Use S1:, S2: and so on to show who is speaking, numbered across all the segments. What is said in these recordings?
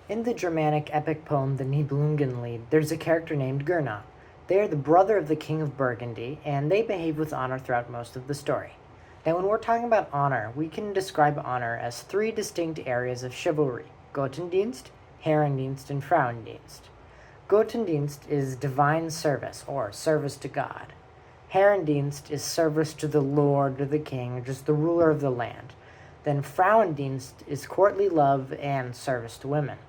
S1: In the Germanic epic poem The Nibelungenlied, there's a character named Gernot. They are the brother of the king of Burgundy, and they behave with honor throughout most of the story. Now, when we're talking about honor, we can describe honor as three distinct areas of chivalry: Gotendienst, Herrendienst, and Frauendienst. Gotendienst is divine service, or service to God. Herrendienst is service to the lord or the king, or just the ruler of the land. Then Frauendienst is courtly love and service to women.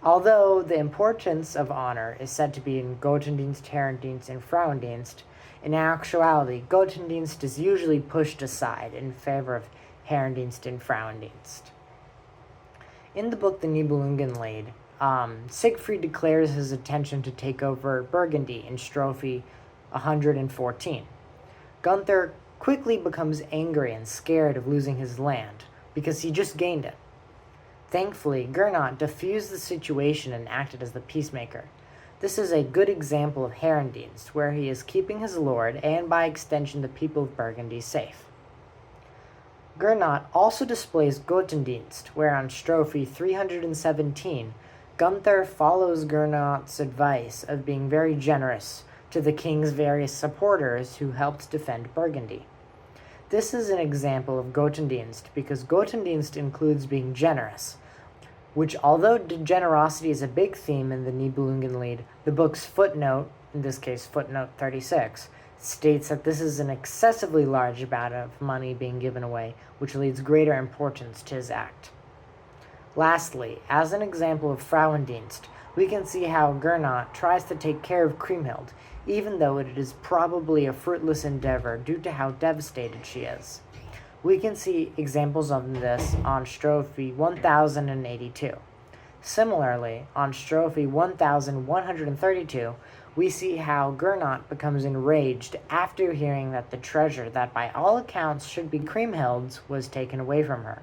S1: Although the importance of honor is said to be in Gotendienst, Herrendienst, and Frauendienst, in actuality, Gotendienst is usually pushed aside in favor of Herrendienst and Frauendienst. In the book The Nibelungenlied, Siegfried declares his intention to take over Burgundy in Strophe 114. Gunther quickly becomes angry and scared of losing his land, because he just gained it. Thankfully, Gernot diffused the situation and acted as the peacemaker. This is a good example of Herrendienst, where he is keeping his lord, and by extension the people of Burgundy, safe. Gernot also displays Gotendienst, where on Strophe 317, Gunther follows Gernot's advice of being very generous to the king's various supporters who helped defend Burgundy. This is an example of Gotendienst because Gotendienst includes being generous, which, although generosity is a big theme in the Nibelungenlied, the book's footnote, in this case footnote 36, states that this is an excessively large amount of money being given away, which leads greater importance to his act. Lastly, as an example of Frauendienst, we can see how Gernot tries to take care of Kriemhild, even though it is probably a fruitless endeavor due to how devastated she is. We can see examples of this on Strophe 1082. Similarly, on Strophe 1132, we see how Gernot becomes enraged after hearing that the treasure that by all accounts should be Kriemhild's was taken away from her.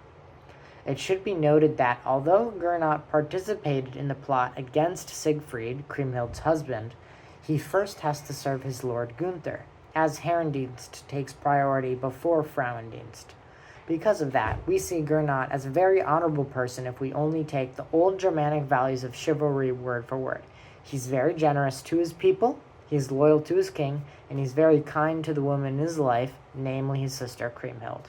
S1: It should be noted that although Gernot participated in the plot against Siegfried, Kriemhild's husband, he first has to serve his lord Gunther, as Herrendienst takes priority before Frauendienst. Because of that, we see Gernot as a very honorable person if we only take the old Germanic values of chivalry word for word. He's very generous to his people, he's loyal to his king, and he's very kind to the woman in his life, namely his sister Kriemhild.